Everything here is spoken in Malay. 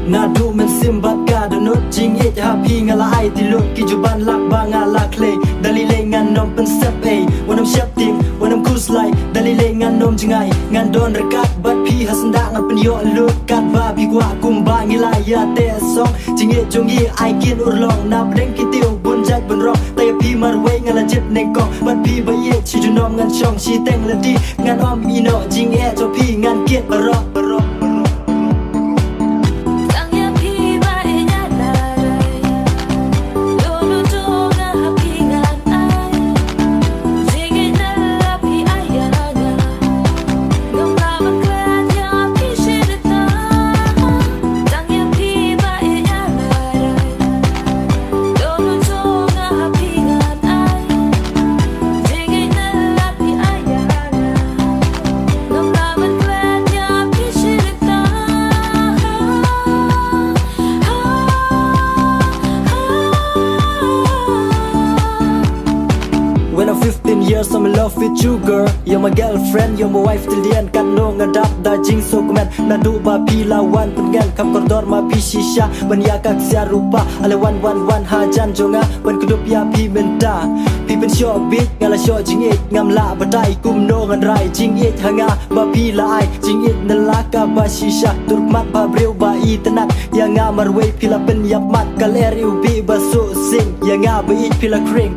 Nado men simbat ka danut jing it happy ngala ai ti lut ki juban lak banga la clay dalile ngan nom pen step a wanam shap ting wanam kuslai dalile ngan nom jingai ngan don rekat bat pi hasanda ngan pen yo lut kat ba bi kwa kum ba ngila ya te song jing it jong i ai kin urlong na breng ki tiu bun jat bun rong tay pi mar we ngala jip neng kong bat pi ba ye chi ju nom ngan chong chi teng la di ngan om i no jing e to pi ngan kiet barok When I'm 15 years, I'm in love with you, girl. You're my girlfriend, you're my wife till the end. Kan no ngadap da jing so kumen. Nadu ba pi lawan pengen kam kordor ma pi shisha. Ban ya kak sia rupa ale 111 hajan jonga. Ban kudup ya pi menta. Pi pen show beat ngala show jing it ngam la batai kum no ngan rai jing it hanga ba pi la ai jing it nelaka ba shisha. Turkmat ba breu ba i tenat. Yang ngamar we pila pen yap mat kaleri ubi ba so sing. Yang ngaba it pila kring.